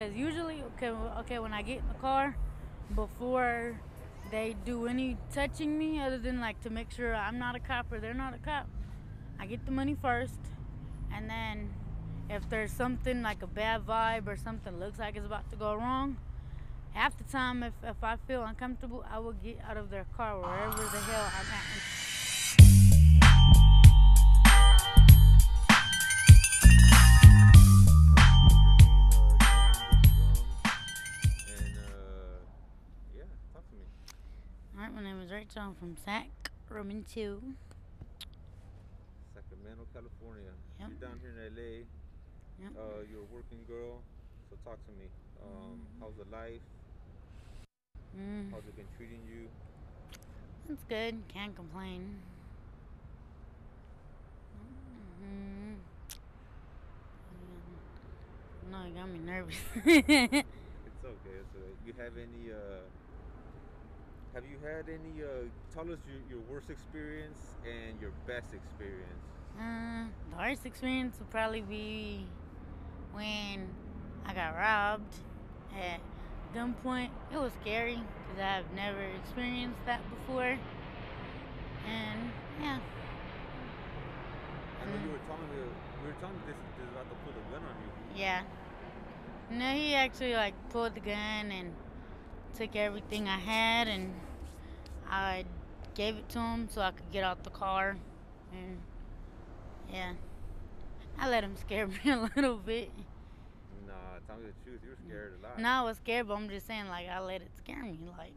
Because usually, okay, when I get in the car, before they do any touching me, other than like to make sure I'm not a cop or they're not a cop, I get the money first, and then if there's something like a bad vibe or something looks like it's about to go wrong, half the time if I feel uncomfortable, I will get out of their car wherever the hell I'm at. Yeah, talk to me. Alright, my name is Racheal. I'm from Sacramento. Sacramento, California. Yep. You're down here in LA. Yep. You're a working girl. So talk to me. How's the life? Mm, How's it been treating you? it's good. Can't complain. Mm-hmm. No, it got me nervous. It's okay. It's okay. You have any? Have you had any? Tell us your worst experience and your best experience. The worst experience would probably be when I got robbed at gunpoint. It was scary because I've never experienced that before. And yeah. I know you were telling me. You were telling me this is about to pull a gun on you. Yeah. No, he actually like pulled the gun and took everything I had, and I gave it to him so I could get out the car. And yeah, I let him scare me a little bit. Nah, tell me the truth. You were scared a lot. No, I was scared, but I'm just saying, like, I let it scare me. Like,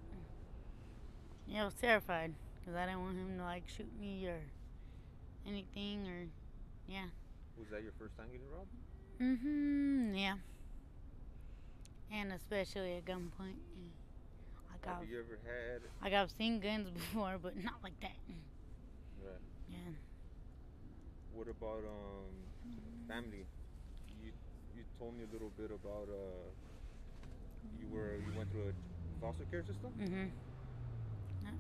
yeah, I was terrified because I didn't want him to, like, shoot me or anything, or, yeah. Was that your first time getting robbed? Yeah. And especially at gunpoint. Have you ever had? Like, I've seen guns before, but not like that. Right. Yeah. What about family? You you told me a little bit about you went through a foster care system. Yeah.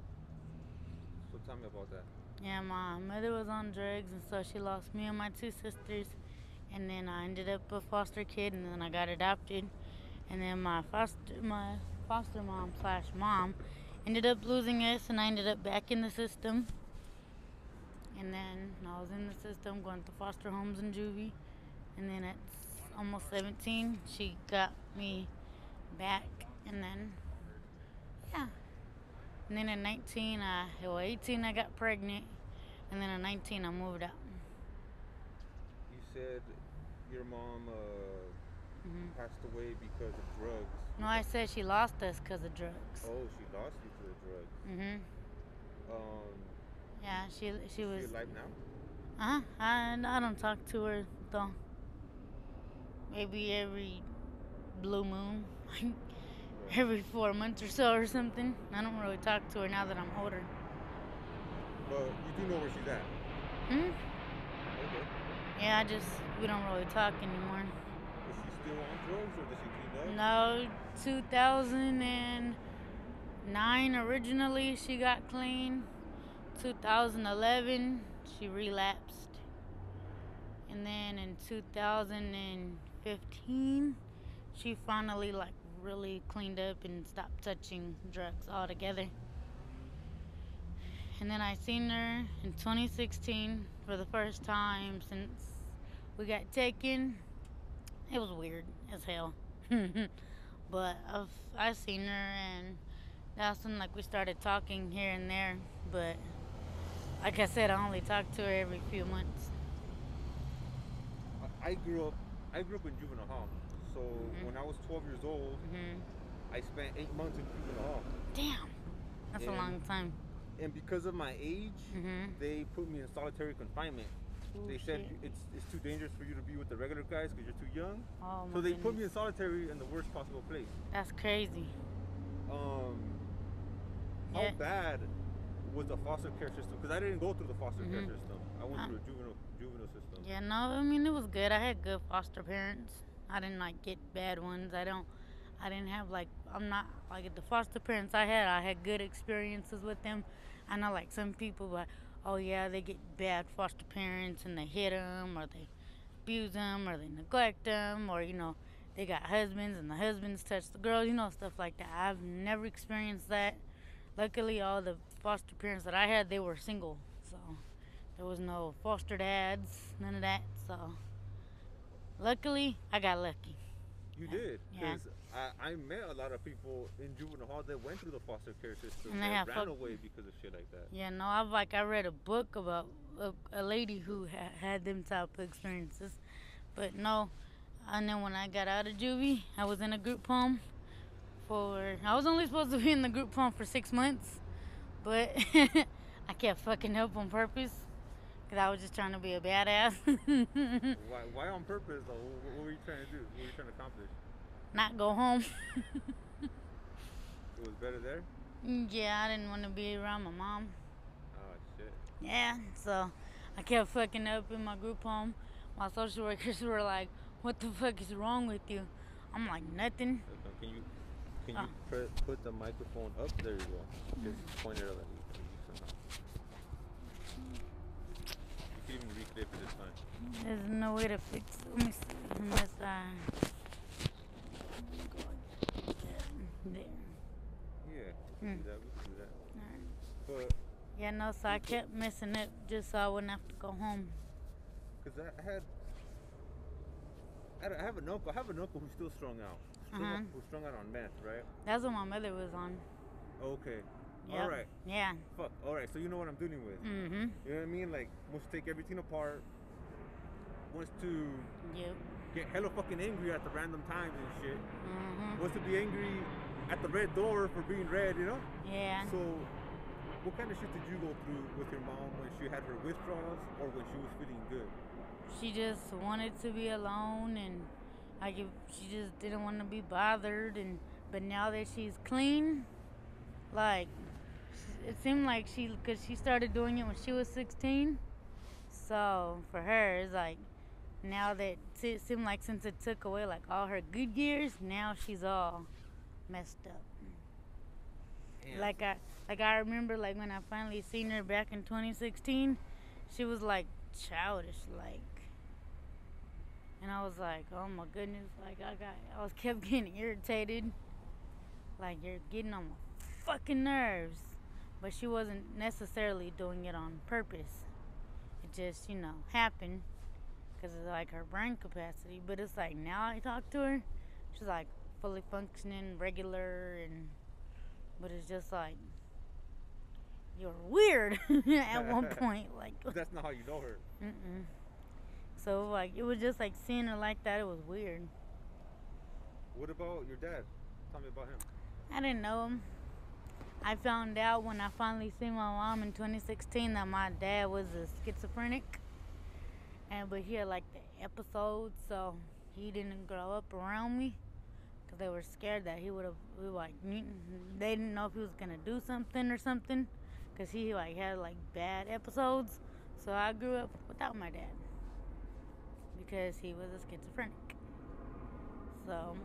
So tell me about that. Yeah, my mother was on drugs, and so she lost me and my two sisters. And then I ended up a foster kid, and then I got adopted. And then my foster mom slash mom ended up losing us, and I ended up back in the system. And then I was in the system going to foster homes and juvie. And then at almost 17, she got me back. And then, yeah. And then at 18, I got pregnant. And then at 19, I moved out. You said your mom Hmm passed away because of drugs. No, I said she lost us because of drugs. Oh, she lost you to the drugs. Hmm Um, Yeah, she is was. she alive now? I don't talk to her though. Maybe every blue moon, Right. every 4 months or so or something. I don't really talk to her now that I'm older. But you do know where she's at. Hmm? Okay. Yeah, we don't really talk anymore. Is she still on drugs or did she clean up? No, 2009 originally she got clean. 2011 she relapsed. And then in 2015 she finally like really cleaned up and stopped touching drugs altogether. And then I seen her in 2016 for the first time since we got taken. It was weird as hell. But I seen her, and that's when like we started talking here and there. But like I said, I only talk to her every few months. I grew up. I grew up in juvenile hall. So when I Mhm. was 12 years old, Mhm. I spent 8 months in juvenile hall. Damn, that's a And long time. and because of my age, Mhm. they put me in solitary confinement. Oh They said shit. it's too dangerous for you to be with the regular guys because you're too young. Oh my So they put me in goodness. solitary in the worst possible place. That's crazy. Um, how Yeah. bad was the foster care system? Because I didn't go through the foster care Mhm. system. I went Uh, through a juvenile system. yeah. No, I mean it was good. I had good foster parents. I didn't like get bad ones. I didn't have like I'm not like the foster parents I had. I had good experiences with them. I know like some people like, oh yeah, they get bad foster parents and they hit them or they abuse them or they neglect them or they got husbands and the husbands touch the girls, stuff like that. I've never experienced that. Luckily, all the foster parents that I had, they were single, so there was no foster dads, none of that. So luckily, I got lucky. You did, Yeah. because I met a lot of people in juvenile hall that went through the foster care system And they that have ran away because of shit like that. Yeah, no, I read a book about a lady who had them type of experiences, but no. And then when I got out of juvie, I was in a group home I was only supposed to be in the group home for 6 months, but I kept fucking up on purpose because I was just trying to be a badass. Why on purpose though? What were you trying to do? What were you trying to accomplish? Not go home. It was better there? Yeah, I didn't want to be around my mom. Oh shit. Yeah, so I kept fucking up in my group home. My social workers were like, "What the fuck is wrong with you?" I'm like, "Nothing." Can you put the microphone up? There you go. Just point it up at me. You can even reclip it this time. There's no way to fix it. Let me see. Unless I go there. Yeah, we can do that. We can do that. Alright. But Yeah, no, so I kept messing up just so I wouldn't have to go home. because I have an uncle. I have an uncle who's still strung out. Who's strung out on meth, right? That's what my mother was on. Okay. Yep. All right. Yeah. Fuck. All right. So you know what I'm dealing with. Mm-hmm. You know what I mean? Like wants to take everything apart. Wants to Yep. get hella fucking angry at the random times and shit. Mm-hmm. Wants to be angry at the red door for being red, you know? Yeah. So, what kind of shit did you go through with your mom when she had her withdrawals or when she was feeling good? She just wanted to be alone, and she just didn't want to be bothered. But now that she's clean, like it seemed like because she started doing it when she was 16. So for her, it's like now that it seemed like since it took away like all her good years, now she's all messed up. Damn. Like I remember like when I finally seen her back in 2016, she was like childish like. And I was like, oh my goodness, like I was kept getting irritated. Like, you're getting on my fucking nerves. But she wasn't necessarily doing it on purpose. It just, happened because of like her brain capacity. But it's like now I talk to her, she's like fully functioning, regular, but it's just like you're weird at one point. Like that's not how you know her. Mm-mm. So like it was just like seeing her like that. It was weird. What about your dad? Tell me about him. I didn't know him. I found out when I finally seen my mom in 2016 that my dad was a schizophrenic, but he had like the episodes, so he didn't grow up around me because they were scared that he would have they didn't know if he was gonna do something or something because he like had like bad episodes. So I grew up without my dad because he was a schizophrenic. So,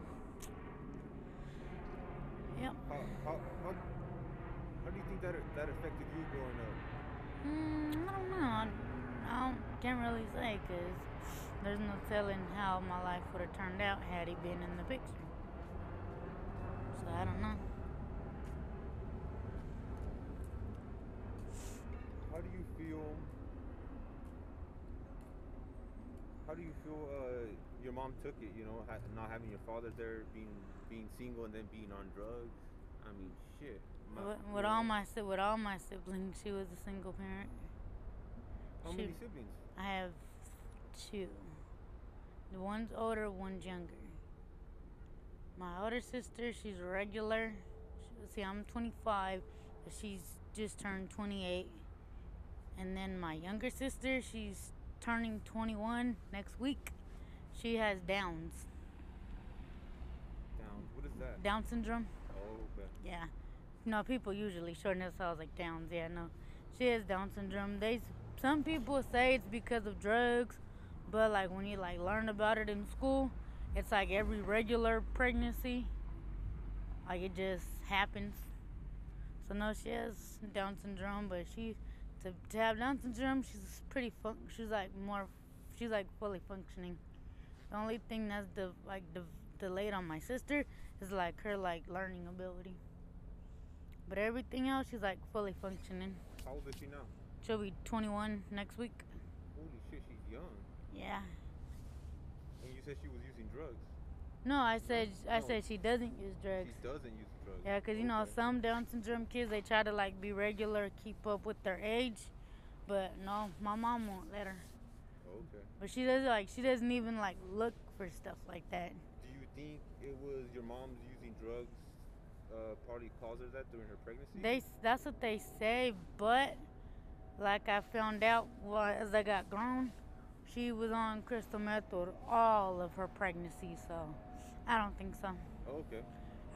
yep. How do you think that affected you growing up? I don't know. I can't really say because there's no telling how my life would have turned out had he been in the picture. So I don't know. How do you feel? Your mom took it? Not having your father there, being single, and then being on drugs. I mean, shit. With all my siblings, she was a single parent. How many siblings? I have 2. The one's older, one's younger. My older sister, she's regular. See, I'm 25, but she's just turned 28. And then my younger sister, she's turning 21 next week. She has Downs. Downs? What is that? Down syndrome. Oh, okay. Yeah. No, people usually shorten it, so I was like Downs. Yeah, no. She has Down syndrome. Some people say it's because of drugs, but like when you like learn about it in school, it's like every regular pregnancy. Like it just happens. So no, she has Down syndrome, but to have Down syndrome, she's pretty she's like fully functioning. The only thing that's delayed on my sister is like her like learning ability. But everything else, she's like fully functioning. How old is she now? She'll be 21 next week. Holy shit, she's young. Yeah. And you said she was using drugs. No, I said she doesn't use drugs. She doesn't use drugs. Yeah, because, you know, some Down syndrome kids, they try to, like, be regular, keep up with their age. But, no, my mom won't let her. Okay. But she doesn't even, like, look for stuff like that. Do you think it was your mom's using drugs probably caused her that during her pregnancy? That's what they say, but, like I found out as I got grown, she was on crystal meth all of her pregnancy, so I don't think so. Okay.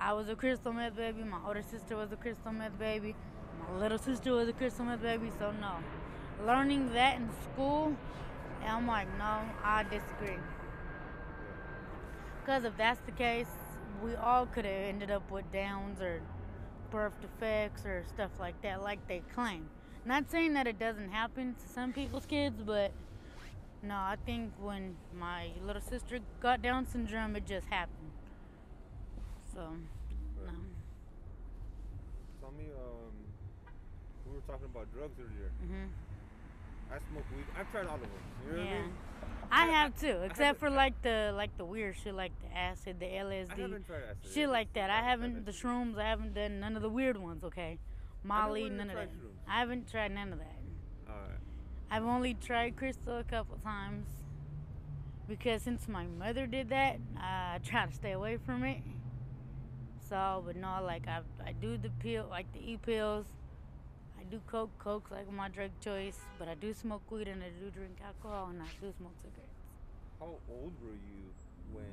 I was a crystal meth baby. My older sister was a crystal meth baby. My little sister was a crystal meth baby. So no, learning that in school, I'm like, no, I disagree. Because if that's the case, we all could have ended up with Downs or birth defects or stuff like that, like they claim. Not saying that it doesn't happen to some people's kids, but no, I think when my little sister got Down syndrome, it just happened. So, no. Tell me, we were talking about drugs earlier. I smoke weed. I've tried all of them. You know what I mean? I have too, except for like the weird shit, like the acid, the LSD, I haven't tried acid. shit like that. I haven't the shrooms. I haven't done none of the weird ones. Okay, Molly, none of that. Shrooms. I haven't tried none of that. All right. I've only tried crystal a couple times because since my mother did that, I try to stay away from it. So, but no, like I do the pill, like the e-pills. I do coke's like my drug choice, but I do smoke weed and I do drink alcohol and I do smoke cigarettes. How old were you when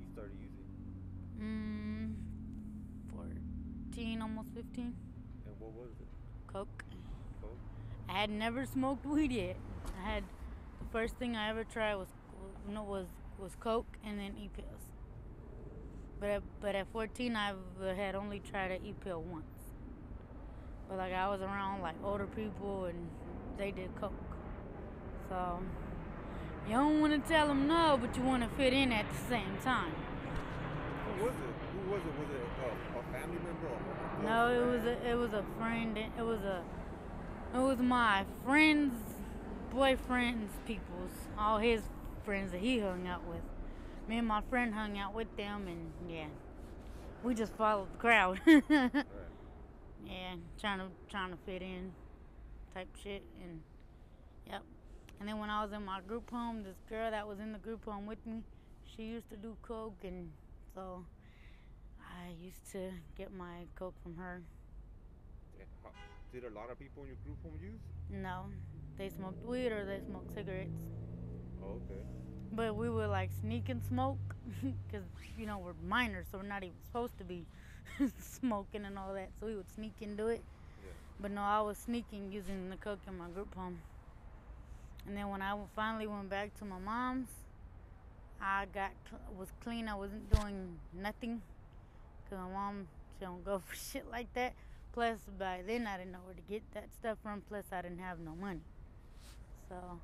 you started using? 14, almost 15. And what was it? Coke. Coke? I had never smoked weed yet. The first thing I ever tried was coke and then e-pills. But at 14, I had only tried an e-pill once. But like I was around like older people and they did coke. So you don't want to tell them no, but you want to fit in at the same time. Who was it? Was it a family member? Or no, it was a friend. It was my friend's boyfriend's people's, all his friends that he hung out with. Me and my friend hung out with them, and yeah, we just followed the crowd. Right. Yeah, trying to fit in, type shit, and yep. And then when I was in my group home, this girl that was in the group home with me, she used to do coke, and so I used to get my coke from her. Did a lot of people in your group home use? No, they smoked weed or they smoked cigarettes. Oh, okay. But we would like sneak and smoke, because you know we're minors, so we're not even supposed to be smoking and all that. So we would sneak and do it. Yeah. But no, I was sneaking using the coke in my group home. And then when I finally went back to my mom's, I was clean. I wasn't doing nothing, because my mom, she don't go for shit like that. Plus, by then I didn't know where to get that stuff from. Plus, I didn't have no money. So,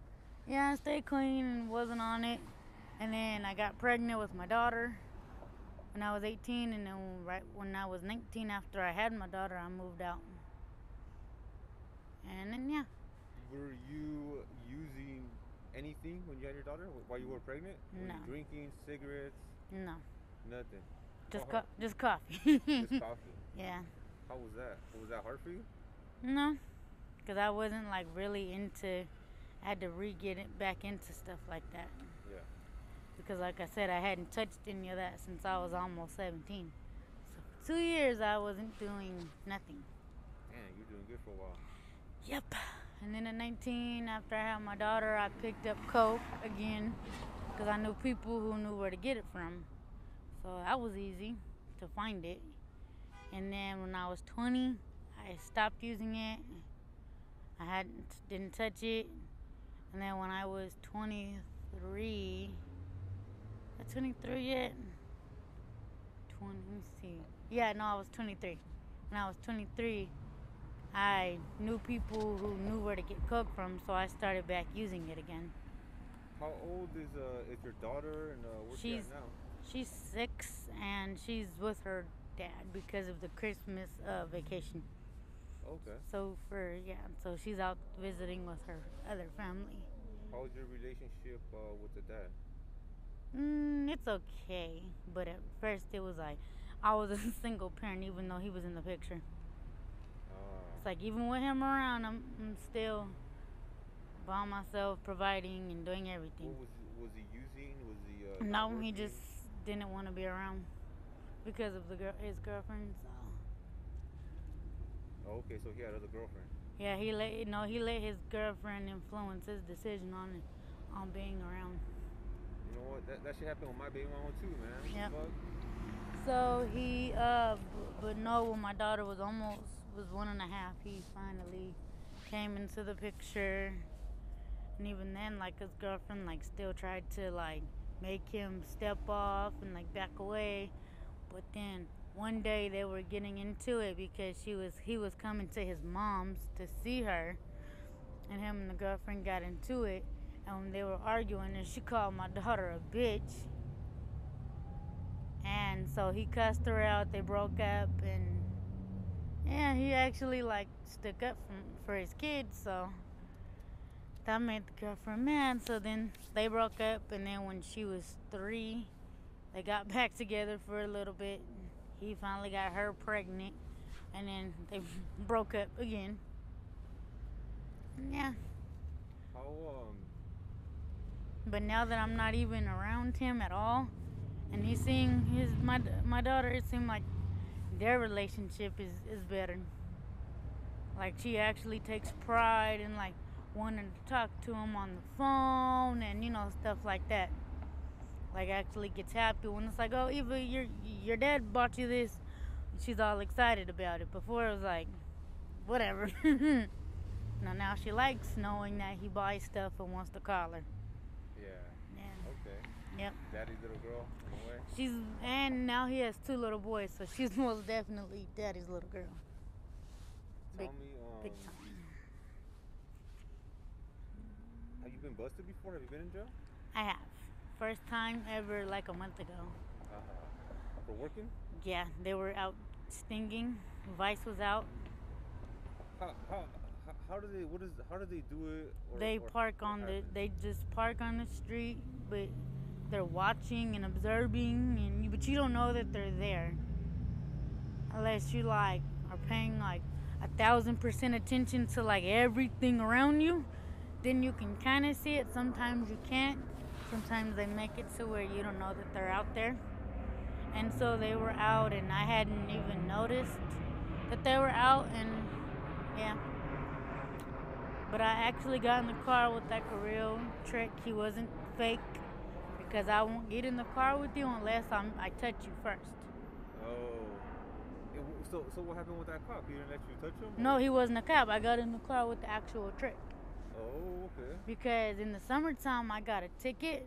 yeah, I stayed clean and wasn't on it. And then I got pregnant with my daughter when I was 18. And then right when I was 19, after I had my daughter, I moved out. And then, yeah. Were you using anything when you had your daughter while you were pregnant? No. Were you drinking, cigarettes? No. Nothing. Just coffee. Just coffee. Yeah. How was that? Was that hard for you? No, because I wasn't like really into. I had to get it back into stuff like that. Yeah. Because like I said, I hadn't touched any of that since I was almost 17. So for 2 years I wasn't doing nothing. Man, you're doing good for a while. Yep. And then at 19, after I had my daughter, I picked up coke again because I knew people who knew where to get it from. So that was easy to find it. And then when I was 20, I stopped using it. I didn't touch it. And then when I was 23, 23 yet? 20, let me see. Yeah, no, I was 23. When I was 23, I knew people who knew where to get coke from, so I started back using it again. How old is your daughter, and where's she at now? She's 6 and she's with her dad because of the Christmas vacation. Okay. So she's out visiting with her other family. How was your relationship with the dad? It's okay, but at first it was like I was a single parent, even though he was in the picture. Ah. It's like even with him around, I'm still by myself, providing and doing everything. What was he using? Was he not No, he working? just didn't want to be around because of his girlfriend. So Oh, okay, so he had other girlfriend. yeah, he let his girlfriend influence his decision on being around. You know what? That should happen with my baby mama too, man. What Yep. the fuck? So but no, when my daughter was 1.5, he finally came into the picture. And even then, like, his girlfriend, like, still tried to, like, make him step off and, like, back away. But then one day they were getting into it because he was coming to his mom's to see her. And him and the girlfriend got into it. And when they were arguing, and she called my daughter a bitch. And so he cussed her out. They broke up. And, yeah, he actually, like, stuck up for his kids, so that made the girlfriend mad. So then they broke up, and then when she was 3, they got back together for a little bit. He finally got her pregnant, and then they broke up again. Yeah. How But now that I'm not even around him at all, and he's seeing my daughter, it seemed like their relationship is better. Like, she actually takes pride in, like, wanting to talk to him on the phone and, stuff like that. Like, actually gets happy when it's like, oh, Eva, your dad bought you this. She's all excited about it. Before it was like, whatever. Now she likes knowing that he buys stuff and wants to call her. Yeah. Okay. Yep. Daddy's little girl, in a way. And now he has 2 little boys, so she's most definitely daddy's little girl. Tell me, Big time. have you been busted before? Have you been in jail? I have. First time ever, like a month ago. For working? Yeah, they were out stinging. Vice was out. How do they do it? They just park on the street, but they're watching and observing, but you don't know that they're there unless you, like, are paying, like, 1,000% attention to, like, everything around you. Then you can kind of see it. Sometimes you can't. Sometimes they make it to where you don't know that they're out there. And so they were out, and I hadn't even noticed that they were out, and yeah. But I actually got in the car with, like, a real trick. He wasn't fake, because I won't get in the car with you unless I touch you first. Oh. So what happened with that cop? He didn't let you touch him? No, he wasn't a cop. I got in the car with the actual trick. Oh, okay. Because in the summertime, I got a ticket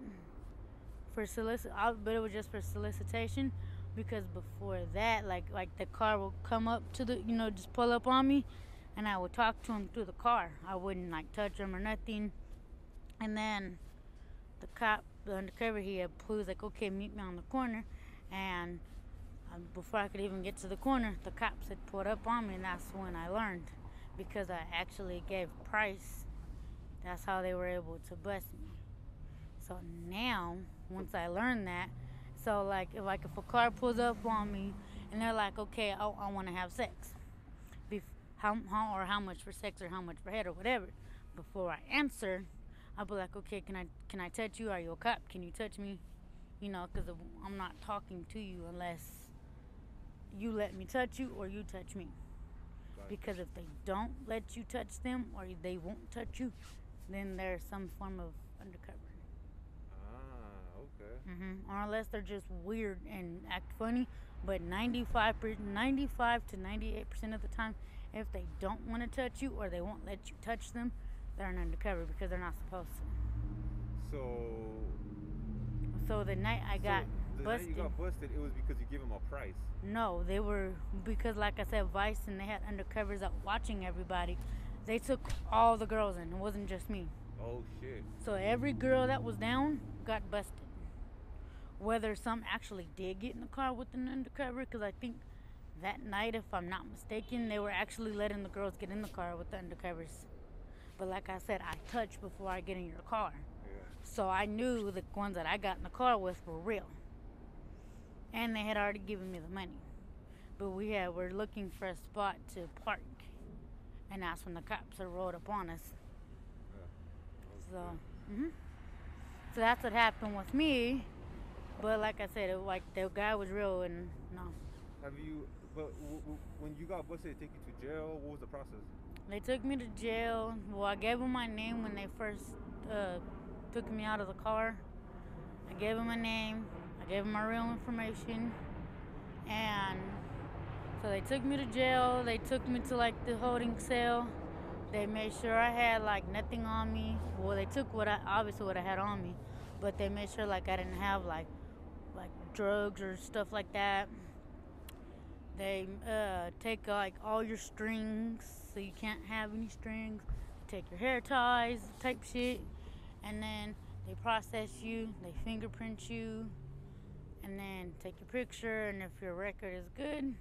for but it was just for solicitation. Because before that, like the car would come up to the, just pull up on me, and I would talk to him through the car. I wouldn't, like, touch him or nothing. And then the cop, the undercover, he was like, okay, meet me on the corner. And before I could even get to the corner, the cops had pulled up on me, and that's when I learned. Because I actually gave price. That's how they were able to bust me. So now, once I learned that, so, like, if a car pulls up on me and they're like, okay, I want to have sex, how much for sex, or how much for head, or whatever, before I answer, I'll be like, okay, can I touch you? Are you a cop? Can you touch me? Because I'm not talking to you unless you let me touch you or you touch me. Because if they don't let you touch them, or they won't touch you, then there's some form of undercover. Okay. Or unless they're just weird and act funny. But 95 to 98% of the time, if they don't want to touch you or they won't let you touch them, they're an undercover because they're not supposed to. So the night I got busted. The night you got busted, it was because you gave them a price. No, they were, because, like I said, Vice, and they had undercovers out watching everybody. They took all the girls in. It wasn't just me. Oh, shit. So every girl that was down got busted. whether some actually did get in the car with an undercover, because I think that night, if I'm not mistaken, they were actually letting the girls get in the car with the undercovers. But like I said, I touch before I get in your car. Yeah. So I knew the ones that I got in the car with were real. And they had already given me the money. But we're looking for a spot to park. And that's when the cops had rolled up on us. Yeah. So, so that's what happened with me. But like I said, the guy was real, and no. Have you? But when you got busted, they take you to jail. What was the process? They took me to jail. Well, I gave them my name when they first took me out of the car. I gave them my name. I gave them my real information. And so they took me to jail. They took me to like the holding cell. They made sure I had like nothing on me. Well, they took obviously what I had on me, but they made sure like I didn't have like drugs or stuff like that. They take like all your strings, so you can't have any strings. They take your hair ties, type shit, and then they process you. They fingerprint you, and then take your picture. And if your record is good,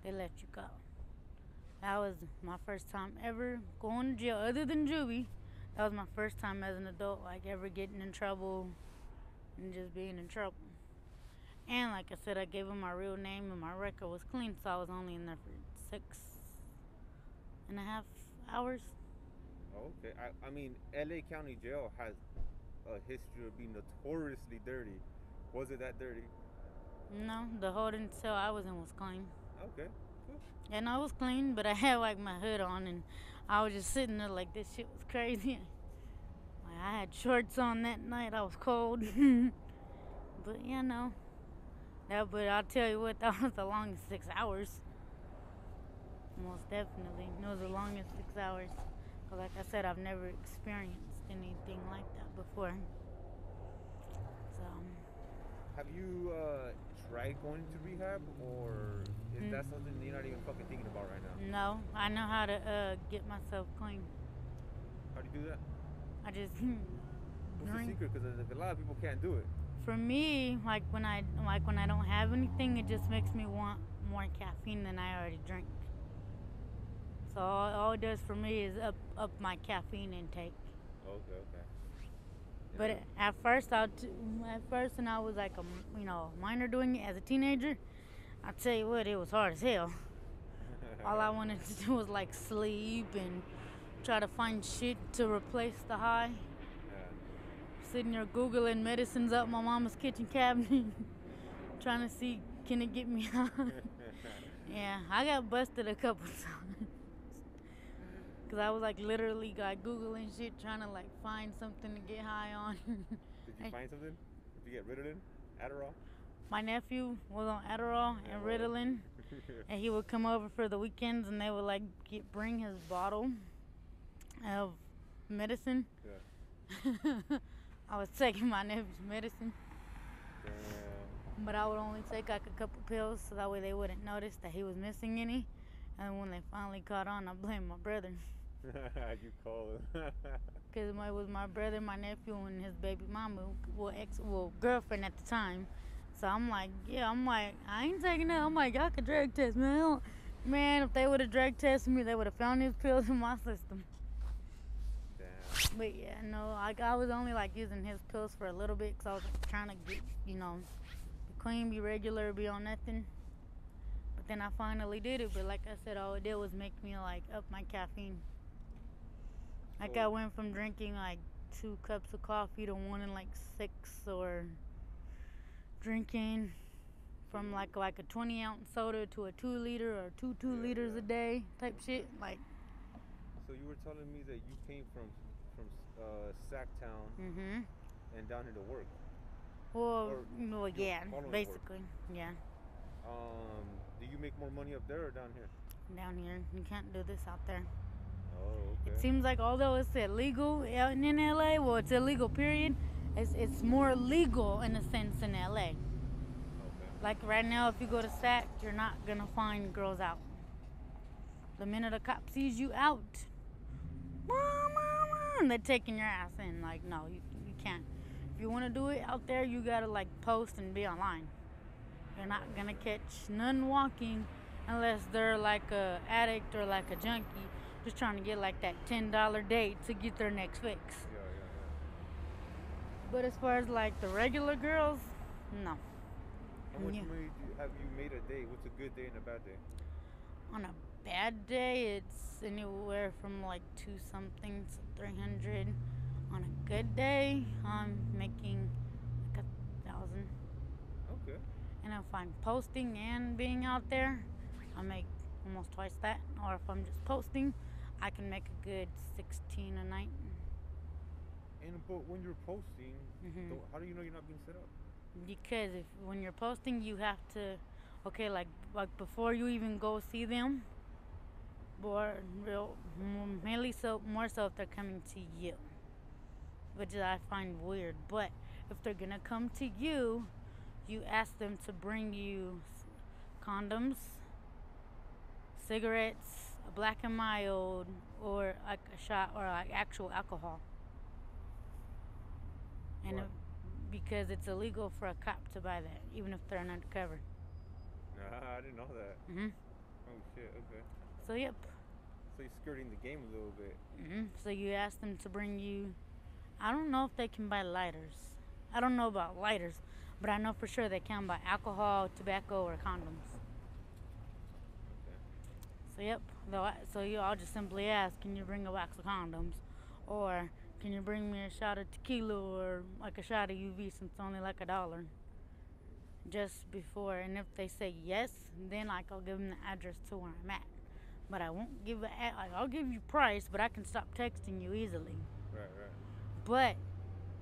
they let you go. That was my first time ever going to jail, other than juvie. That was my first time as an adult, like ever getting in trouble and just being in trouble. And like I said, I gave them my real name and my record was clean, so I was only in there for 6.5 hours. Okay. I mean, LA County Jail has a history of being notoriously dirty. Was it that dirty? No, the holding cell I was in was clean. Okay. Cool. Yeah, no, it was clean, but I had like my hood on and I was just sitting there like this shit was crazy. Like, I had shorts on that night. I was cold. But yeah, no. But I'll tell you what, that was the longest 6 hours. Most definitely. It was the longest 6 hours. Because like I said, I've never experienced anything like that before. So. Have you tried going to rehab, or is that something you're not even fucking thinking about right now? No, I know how to get myself clean. How do you do that? I just What's the secret? Because a lot of people can't do it. For me, like when I don't have anything, it just makes me want more caffeine than I already drink. So all it does for me is up my caffeine intake. Okay. But at first, when I was like a minor doing it as a teenager, I tell you what, it was hard as hell. All I wanted to do was like sleep and try to find shit to replace the high. Sitting there Googling medicines up my mama's kitchen cabinet, trying to see, can it get me high? Yeah, I got busted a couple times. Because I was like literally Googling shit, trying to like find something to get high on. Did you find something? Did you get Ritalin? Adderall? My nephew was on Adderall and Ritalin. And he would come over for the weekends and they would like bring his bottle of medicine. Yeah. I was taking my nephew's medicine. Damn. But I would only take like a couple pills so that way they wouldn't notice that he was missing any. And when they finally caught on, I blamed my brother. You call him. Because it was my brother, my nephew, and his baby mama, girlfriend at the time. So I'm like, I ain't taking that. I'm like, y'all could drug test me. Man, if they would have drug tested me, they would have found these pills in my system. But yeah, no, I was only like using his pills for a little bit because I was like, trying to get, be clean, be regular, be on nothing. But then I finally did it. But like I said, all it did was make me like up my caffeine. Like I went from drinking like 2 cups of coffee to wanting like 6, or drinking from like a 20-ounce soda to a 2-liter or 2 liters a day type shit. Like. So you were telling me that you came from Sacktown and down here to work. Well, yeah, basically, work. Yeah. Do you make more money up there or down here? Down here. You can't do this out there. Oh, okay. It seems like although it's illegal in LA, well, it's illegal, period, it's more legal in a sense in LA. Okay. Like right now, if you go to Sac, you're not going to find girls out. The minute a cop sees you out, they're taking your ass in. Like, no, you can't. If you want to do it out there, you gotta like post and be online. You're not gonna catch none walking unless they're like a addict or like a junkie, just trying to get like that $10 date to get their next fix. Yeah, yeah, But as far as like the regular girls, no. yeah. How much Yeah. money have you made a day? What's a good day and a bad day? On a bad day, it's anywhere from like 2 something to 300. On a good day, I'm making like 1,000. Okay. And if I'm posting and being out there, I make almost twice that. Or if I'm just posting, I can make a good 16 a night. But when you're posting, Mhm. how do you know you're not being set up? Because if when you're posting, you have to, okay, like before you even go see them, or mainly so more so if they're coming to you, which I find weird. But if they're gonna come to you, you ask them to bring you condoms, cigarettes, a black and mild, or like a shot or like actual alcohol. And Why? because it's illegal for a cop to buy that, even if they're an undercover. Nah, I didn't know that. Oh shit. Okay. So yep. So you're skirting the game a little bit. So you ask them to bring you. I don't know if they can buy lighters. I don't know about lighters, but I know for sure they can buy alcohol, tobacco, or condoms. Okay. So yep. So I'll just simply ask, can you bring a box of condoms, or can you bring me a shot of tequila or like a shot of UV since it's only like $1? Just before, and if they say yes, then like I'll give them the address to where I'm at. But I won't give I'll give you price, but I can stop texting you easily. Right, right. But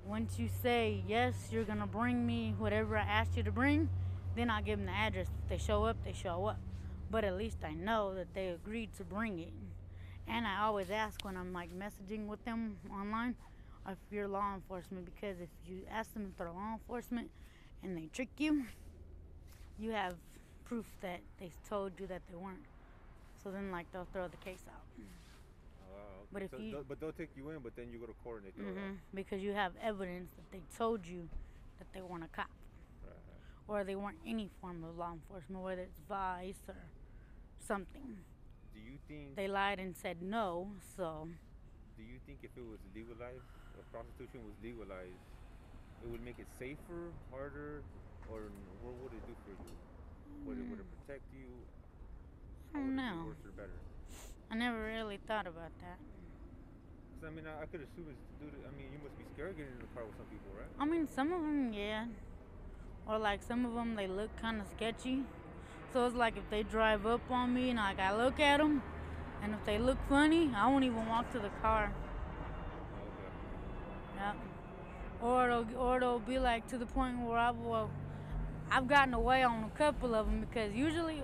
once you say yes, you're gonna bring me whatever I asked you to bring, then I'll give them the address. If they show up, they show up. But at least I know that they agreed to bring it. And I always ask when I'm like messaging with them online if you're law enforcement, because if you ask them if they're law enforcement and they trick you, you have proof that they told you that they weren't. So then like they'll throw the case out. Oh, wow. Okay. But if but they'll take you in, but then you go to court and they throw it out. because you have evidence that they told you that they weren't a cop, Right, right. or they weren't any form of law enforcement, whether it's vice or something. Do you think? They lied and said no, so Do you think if it was legalized, if prostitution was legalized, it would make it safer, harder, or what would it do for you? Would it protect you? I How don't would it know. be worse or better? I never really thought about that. 'Cause I mean, I could assume it's due to. I mean, you must be scared getting in the car with some people, right? I mean, some of them, yeah. Or like some of them, they look kind of sketchy. So it's like if they drive up on me and like I look at them, and if they look funny, I won't even walk to the car. Okay. Yeah. Or it'll be like to the point where I've gotten away on a couple of them, because usually,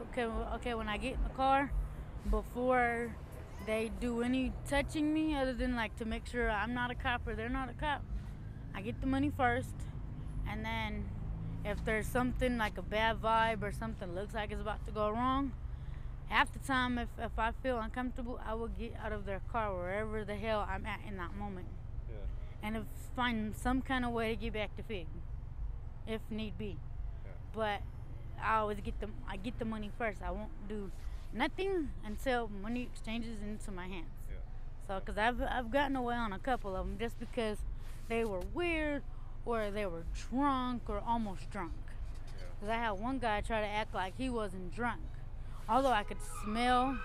okay, when I get in the car, before they do any touching me, other than like to make sure I'm not a cop or they're not a cop, I get the money first, and then if there's something like a bad vibe or something looks like it's about to go wrong, half the time if I feel uncomfortable, I will get out of their car wherever the hell I'm at in that moment, Yeah. and find some kind of way to get back to Fig, if need be. Yeah. But I always get the money first. I won't do nothing until money exchanges into my hands. Yeah. So, because I've gotten away on a couple of them just because they were weird, or they were drunk or almost drunk. Yeah. Because I had one guy try to act like he wasn't drunk, although I could smell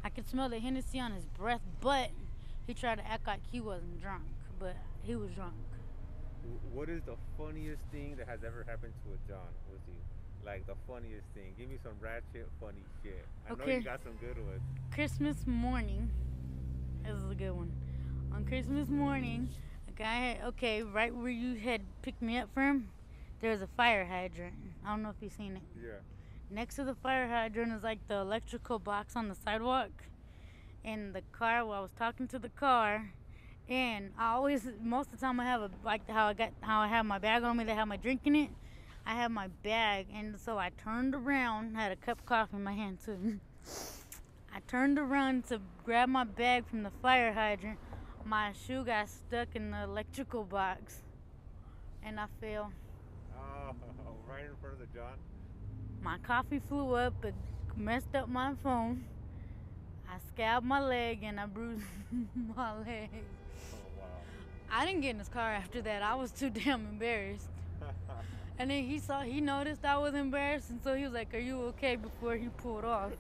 the Hennessy on his breath, but he tried to act like he wasn't drunk, but he was drunk. What is the funniest thing that has ever happened to a John with you? Like the funniest thing. Give me some ratchet funny shit. I know Okay. you got some good ones. Christmas morning. This is a good one. On Christmas morning, a guy right where you had picked me up from, there's a fire hydrant. I don't know if you've seen it. Yeah. Next to the fire hydrant is like the electrical box on the sidewalk. In the car, while I was talking to the car, and most of the time I have how I have my bag on me that have my drink in it. I have my bag, and so I turned around, had a cup of coffee in my hand too. I turned around to grab my bag from the fire hydrant. My shoe got stuck in the electrical box. and I fell. Oh, right in front of the John. My coffee flew up and messed up my phone. I scabbed my leg and I bruised my leg. Oh wow. I didn't get in his car after that. I was too damn embarrassed. And then he noticed I was embarrassed, and so he was like, "Are you okay?" before he pulled off.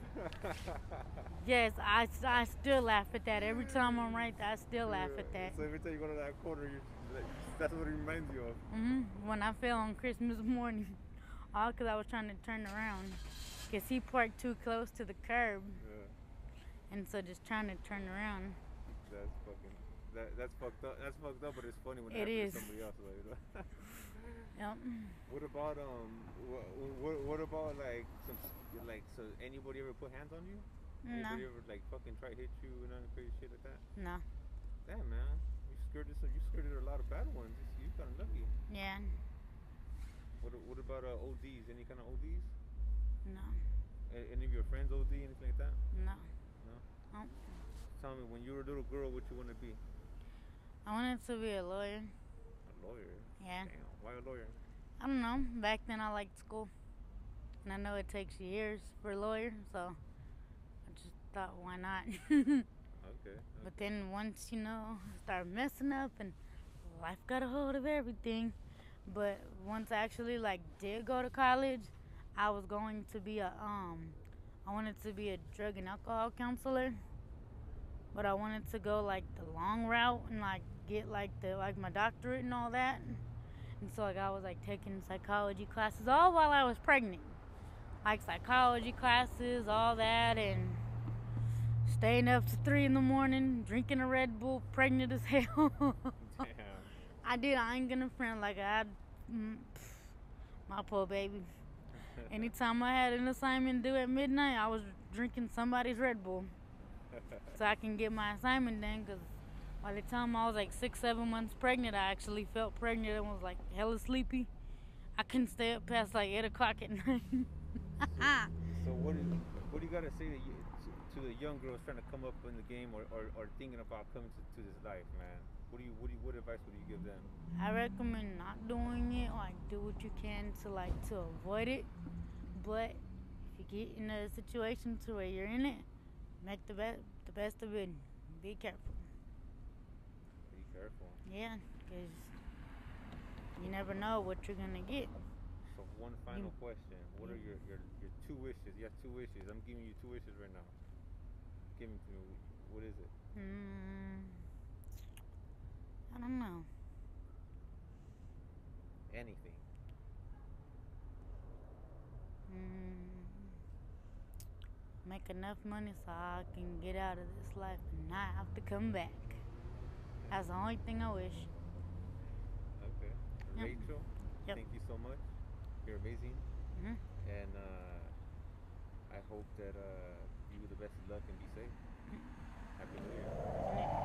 Yes, I still laugh at that. Every time I'm right, I still laugh at that. So every time you go to that corner, that's what it reminds you of. When I fell on Christmas morning, all because I was trying to turn around. Because he parked too close to the curb. Yeah. And so just trying to turn around. That's fucking. That's fucked up. That's fucked up, but it's funny when it It happens is. to somebody else. Like, Yep. What about what about like so anybody ever put hands on you? No. Anybody ever like fucking try to hit you and crazy shit like that? No. Damn, man, you scared of a lot of bad ones. You kind of lucky. Yeah. What about ODs? Any kind of ODs? No. Any of your friends OD? Anything like that? No. No. Oh. Tell me, when you were a little girl, what you want to be? I wanted to be a lawyer. A lawyer. Yeah. Damn. Why a lawyer? I don't know. Back then I liked school. And I know it takes years for a lawyer, so I just thought, why not? Okay. But then once, start messing up and life got a hold of everything. But once I actually did go to college, I was going to be I wanted to be a drug and alcohol counselor. But I wanted to go the long route and get my doctorate and all that. And so I was taking psychology classes all while I was pregnant. Psychology classes, all that, and staying up to 3 in the morning, drinking a Red Bull, pregnant as hell. Damn. I ain't gonna front my poor baby. Anytime I had an assignment due at midnight, I was drinking somebody's Red Bull. So I can get my assignment done, because by the time I was 6-7 months pregnant, I actually felt pregnant and was hella sleepy. I couldn't stay up past 8 o'clock at night. So what do you gotta say to the young girls trying to come up in the game or thinking about coming to this life, man? What advice would you give them? I recommend not doing it. Do what you can to avoid it. But if you get in a situation to where you're in it, make the best of it. Be careful. Be careful. Yeah, because you never know what you're gonna get. So one final question: what are your 2 wishes? You have 2 wishes. I'm giving you 2 wishes right now. Give them to me. What is it? I don't know. Anything. Make enough money so I can get out of this life and not have to come back. That's the only thing I wish. Okay. Yep. Racheal, Yep. thank you so much. You're amazing. Mhm. And I hope that you have the best of luck and be safe. Happy New Year.